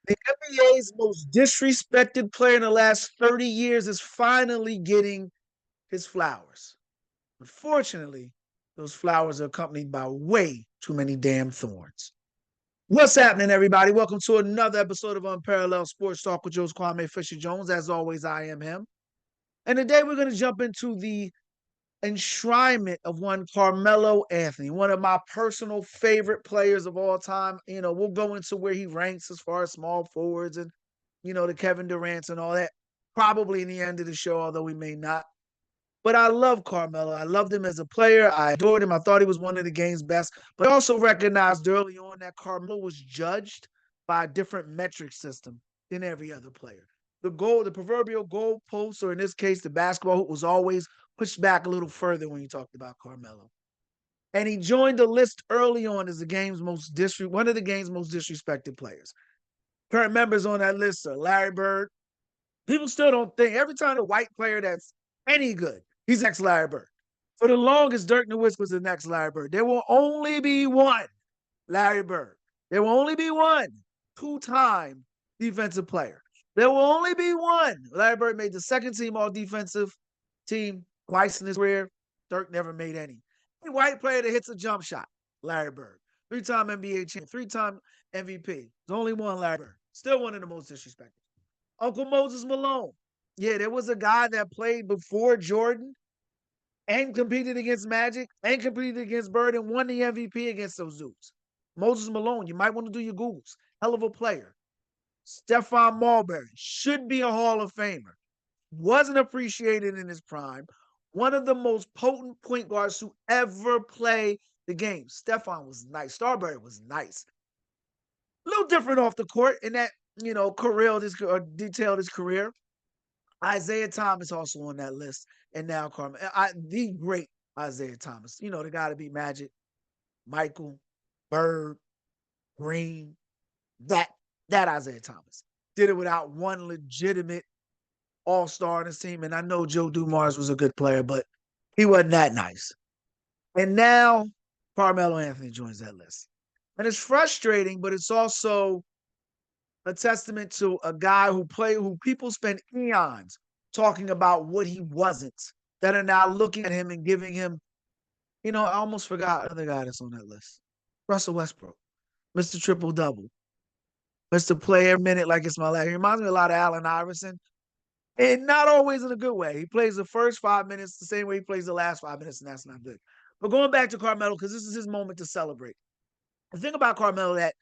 The NBA's most disrespected player in the last 30 years is finally getting his flowers. Unfortunately, those flowers are accompanied by way too many damn thorns. What's happening, everybody? Welcome to another episode of Unparalleled Sports Talk with Joe's Kwame Fisher Jones. As always, I am him. And today we're going to jump into the enshrinement of one Carmelo Anthony, one of my personal favorite players of all time. We'll go into where he ranks as far as small forwards and, the Kevin Durant's and all that, probably in the end of the show, although we may not. But I love Carmelo. I loved him as a player. I adored him. I thought he was one of the game's best. But I also recognized early on that Carmelo was judged by a different metric system than every other player. The proverbial goal post, or in this case, the basketball hoop, was always pushed back a little further when you talked about Carmelo. And he joined the list early on as one of the game's most disrespected players. Current members on that list are Larry Bird. People still don't think every time a white player that's any good, he's next Larry Bird. For the longest, Dirk Nowitzki was the next Larry Bird. There will only be one Larry Bird. There will only be one two-time defensive player. There will only be one. Larry Bird made the second team all defensive team twice in his career. Dirk never made any. Any white player that hits a jump shot, Larry Bird. Three-time NBA champion, three-time MVP. There's only one Larry Bird. Still one of the most disrespected. Uncle Moses Malone. Yeah, there was a guy that played before Jordan and competed against Magic and competed against Bird and won the MVP against those dudes. Moses Malone, you might want to do your Googles. Hell of a player. Stephon Marbury should be a Hall of Famer. Wasn't appreciated in his prime. One of the most potent point guards to ever play the game. Stephon was nice. Starbury was nice. A little different off the court in that, detailed his career. Isaiah Thomas also on that list. And now Carmen. The great Isaiah Thomas. The guy to beat Magic, Michael, Bird, Green, that Isaiah Thomas. Did it without one legitimate all-star on his team. And I know Joe Dumars was a good player, but he wasn't that nice. And now Carmelo Anthony joins that list. And it's frustrating, but it's also a testament to a guy who people spend eons talking about what he wasn't, that are now looking at him and giving him, I almost forgot another guy that's on that list. Russell Westbrook, Mr. Triple Double, Mr. Play every minute like it's my last. He reminds me a lot of Allen Iverson, and not always in a good way. He plays the first 5 minutes the same way he plays the last 5 minutes, and that's not good. But going back to Carmelo, because this is his moment to celebrate. The thing about Carmelo that,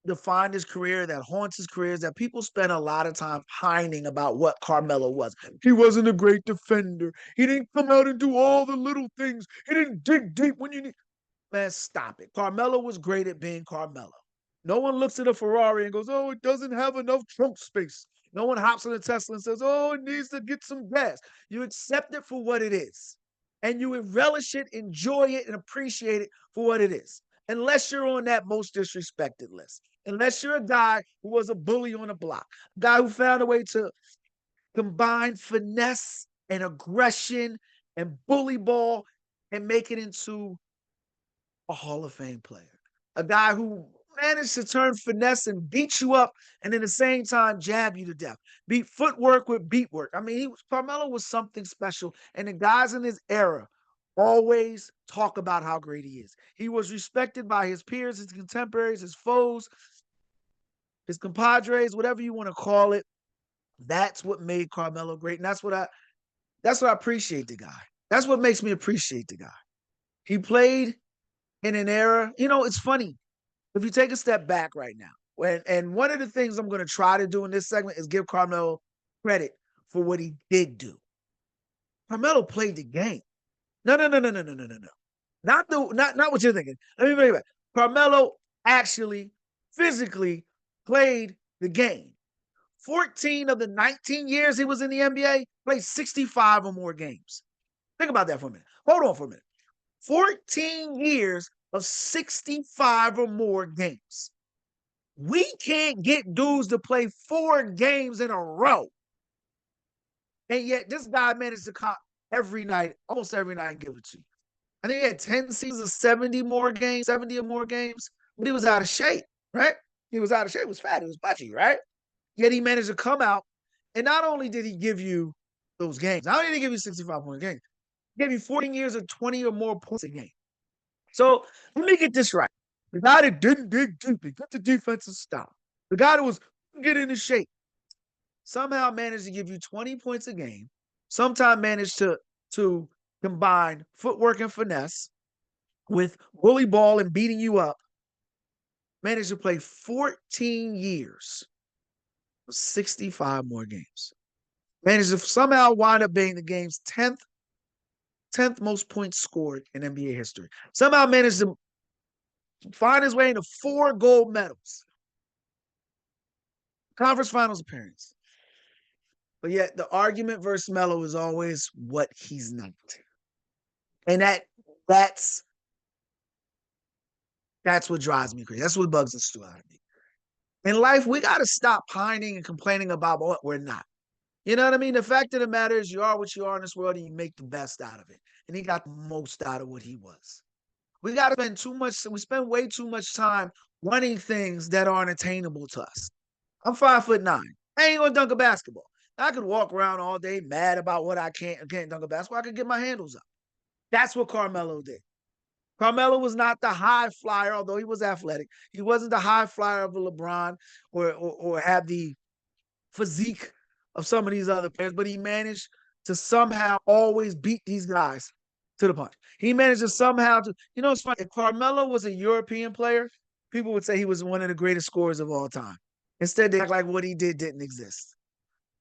defined his career, that haunts his career, is that people spend a lot of time pining about what Carmelo was. He wasn't a great defender. He didn't come out and do all the little things. He didn't dig deep when you need. Man, stop it. Carmelo was great at being Carmelo. No one looks at a Ferrari and goes, oh, it doesn't have enough trunk space. No one hops in a Tesla and says, oh, it needs to get some gas. You accept it for what it is. And you relish it, enjoy it, and appreciate it for what it is. Unless you're on that most disrespected list. Unless you're a guy who was a bully on the block, a guy who found a way to combine finesse and aggression and bully ball and make it into a Hall of Fame player. A guy who managed to turn finesse and beat you up and at the same time jab you to death. Beat footwork with beat work. I mean, Carmelo was something special. And the guys in his era always talk about how great he is. He was respected by his peers, his contemporaries, his foes, his compadres, whatever you want to call it. That's what made Carmelo great. And that's what I appreciate the guy. That's what makes me appreciate the guy. He played in an era, it's funny. If you take a step back right now, and one of the things I'm going to try to do in this segment is give Carmelo credit for what he did do. Carmelo played the game. No. Not what you're thinking. Let me bring it back. Carmelo actually physically played the game. 14 of the 19 years he was in the NBA, played 65 or more games. Think about that for a minute. Hold on for a minute. 14 years of 65 or more games. We can't get dudes to play 4 games in a row. And yet this guy managed to come every night, almost every night, and give it to you. I think he had 10 seasons of 70 or more games, but he was out of shape, right? He was out of shape. He was fat. He was pudgy, right? Yet he managed to come out. And not only did he give you those games, not only did he give you 65-point games, he gave you 14 years of 20 or more points a game. So let me get this right. The guy that didn't dig deep and get the defensive stop, the guy that was getting into shape, somehow managed to give you 20 points a game, sometime managed to combine footwork and finesse with bully ball and beating you up, managed to play 14 years, 65 more games. Managed to somehow wind up being the game's 10th most points scored in NBA history. Somehow managed to find his way into 4 gold medals, conference finals appearance. But yet the argument versus Melo is always what he's not. And that's what drives me crazy. That's what bugs the stew out of me. In life, we got to stop pining and complaining about what we're not. You know what I mean? The fact of the matter is you are what you are in this world and you make the best out of it. And he got the most out of what he was. We got to we spend way too much time wanting things that aren't attainable to us. I'm 5'9". I ain't gonna dunk a basketball. I could walk around all day mad about what I can't dunk a basketball. I could get my handles up. That's what Carmelo did. Carmelo was not the high flyer, although he was athletic. He wasn't the high flyer of a LeBron or have the physique of some of these other players, but he managed to somehow always beat these guys to the punch. He managed to somehow it's funny. If Carmelo was a European player, people would say he was one of the greatest scorers of all time. Instead, they act like what he did didn't exist.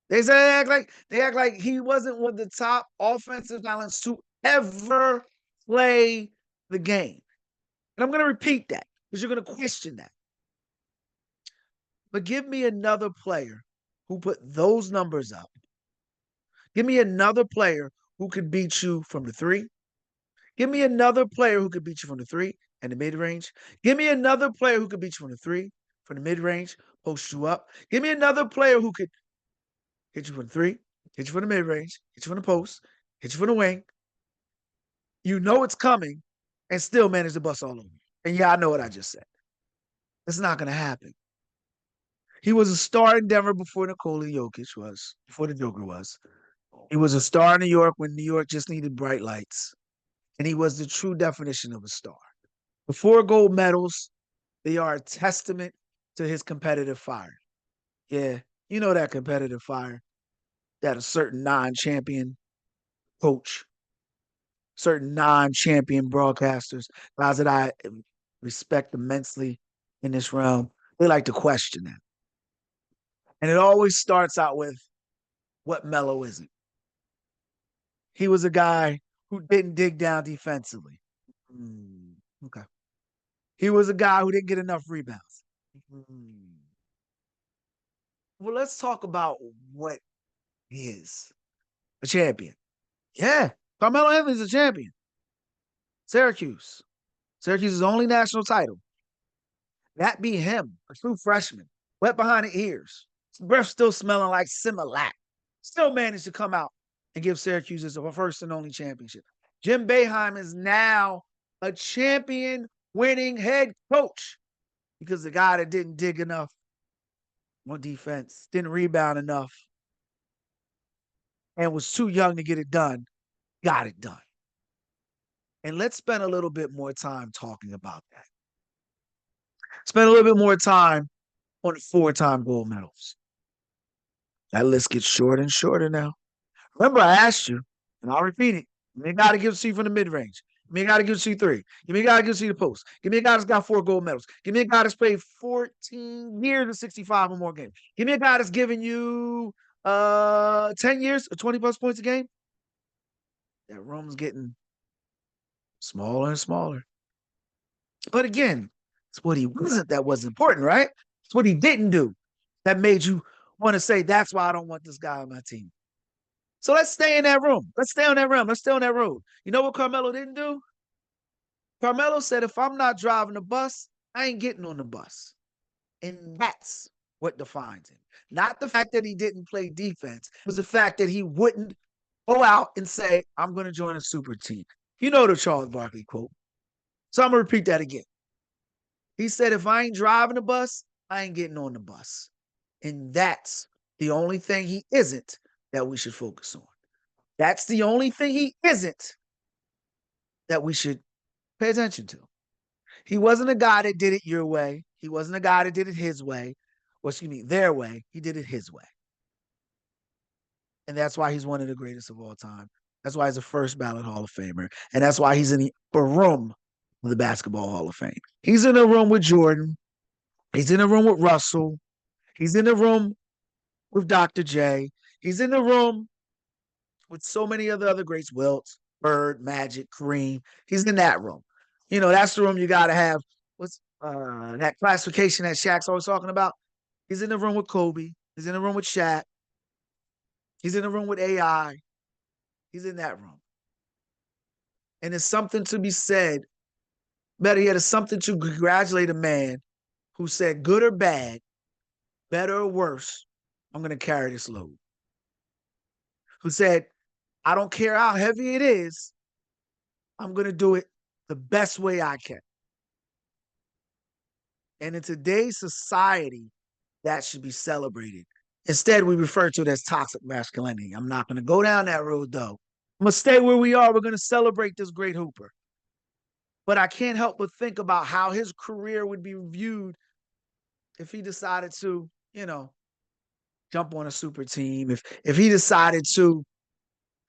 They act like he wasn't one of the top offensive talents to ever play the game. And I'm going to repeat that because you're going to question that. But give me another player who put those numbers up. Give me another player who could beat you from the 3. Give me another player who could beat you from the 3 and the mid-range. Give me another player who could beat you from the 3, from the mid-range, post you up. Give me another player who could hit you from the 3, hit you from the mid-range, hit you from the post, hit you from the wing. You know it's coming and still manage to bust all over you. And yeah, I know what I just said. It's not going to happen. He was a star in Denver before Nikola Jokic was, before the Joker was. He was a star in New York when New York just needed bright lights. And he was the true definition of a star. The 4 gold medals, they are a testament to his competitive fire. Yeah, you know that competitive fire that a certain non-champion coach, certain non-champion broadcasters, guys that I respect immensely in this realm, they like to question that. And it always starts out with what Melo isn't. He was a guy who didn't dig down defensively. Okay. He was a guy who didn't get enough rebounds. Well, let's talk about what is a champion. Yeah, Carmelo Anthony's a champion. Syracuse. Syracuse's only national title. That be him, a true freshman, wet behind the ears. His breath still smelling like Similac. Still managed to come out and give Syracuse his first and only championship. Jim Boeheim is now a champion winning head coach because the guy that didn't dig enough on defense, didn't rebound enough, and was too young to get it done, got it done. And let's spend a little bit more time talking about that. Spend a little bit more time on the 4-time gold medals. That list gets shorter and shorter now. Remember, I asked you, and I'll repeat it. You ain't got to give it to you from the mid-range. You ain't got to give it to you 3. You ain't got to give it to you the post. Give me a guy that's got 4 gold medals. Give me a guy that's played 14 years and 65 or more games. Give me a guy that's giving you 10 years or 20 plus points a game. That room's getting smaller and smaller. But again, it's what he wasn't that was important, right? It's what he didn't do that made you want to say, that's why I don't want this guy on my team. So let's stay in that room. Let's stay on that realm. Let's stay on that road. You know what Carmelo didn't do? Carmelo said, if I'm not driving the bus, I ain't getting on the bus. And that's what defines him. Not the fact that he didn't play defense. It was the fact that he wouldn't go out and say, I'm going to join a super team. You know the Charles Barkley quote. So I'm going to repeat that again. He said, if I ain't driving the bus, I ain't getting on the bus. And that's the only thing he isn't that we should focus on. That's the only thing he isn't that we should pay attention to. He wasn't a guy that did it your way. He wasn't a guy that did it his way. Or excuse me, their way. He did it his way. And that's why he's one of the greatest of all time. That's why he's a first ballot Hall of Famer. And that's why he's in the room of the Basketball Hall of Fame. He's in a room with Jordan. He's in a room with Russell. He's in the room with Dr. J. He's in the room with so many other greats, Wilt, Bird, Magic, Kareem. He's in that room. You know, that's the room you got to have. What's that classification that Shaq's always talking about? He's in the room with Kobe. He's in the room with Shaq. He's in the room with AI. He's in that room. And there's something to be said. Better yet, it's something to congratulate a man who said, good or bad, better or worse, I'm going to carry this load. Who said, I don't care how heavy it is, I'm going to do it the best way I can. And in today's society, that should be celebrated. Instead, we refer to it as toxic masculinity. I'm not going to go down that road, though. I'm going to stay where we are. We're going to celebrate this great hooper. But I can't help but think about how his career would be viewed if he decided to, you know, jump on a super team. If he decided to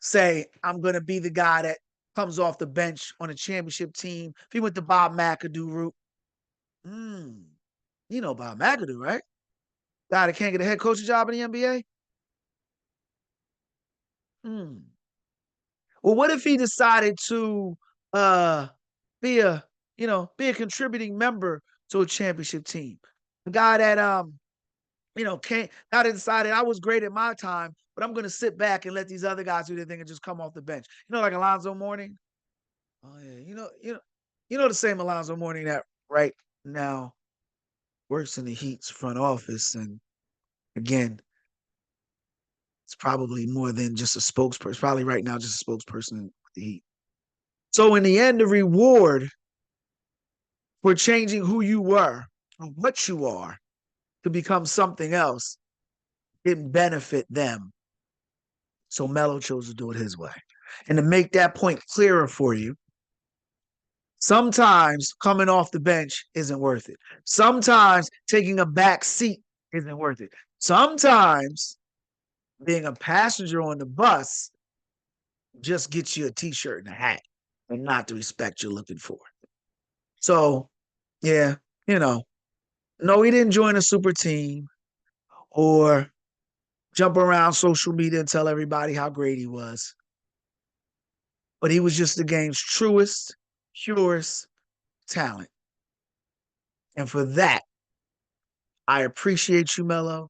say, I'm going to be the guy that comes off the bench on a championship team. If he went the Bob McAdoo route, you know Bob McAdoo, right? Guy that can't get a head coaching job in the NBA. Well, what if he decided to be a contributing member to a championship team? A guy that can't guy that decided I was great at my time, but I'm gonna sit back and let these other guys do their thing and just come off the bench. You know, like Alonzo Mourning. Oh yeah, you know the same Alonzo Mourning that right now works in the Heat's front office, and again, it's probably more than just a spokesperson. Probably right now just a spokesperson with the Heat. So in the end, the reward for changing who you were or what you are to become something else didn't benefit them. So Melo chose to do it his way. And to make that point clearer for you, sometimes coming off the bench isn't worth it. Sometimes taking a back seat isn't worth it. Sometimes being a passenger on the bus just gets you a t-shirt and a hat and not the respect you're looking for. So, yeah, no, he didn't join a super team or jump around social media and tell everybody how great he was. But he was just the game's truest, purest talent. And for that, I appreciate you, Melo,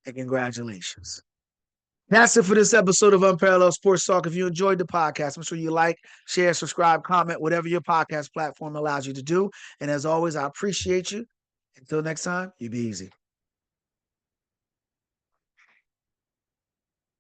and congratulations. That's it for this episode of Unparalleled Sports Talk. If you enjoyed the podcast, make sure you like, share, subscribe, comment, whatever your podcast platform allows you to do. And as always, I appreciate you. Until next time, you be easy.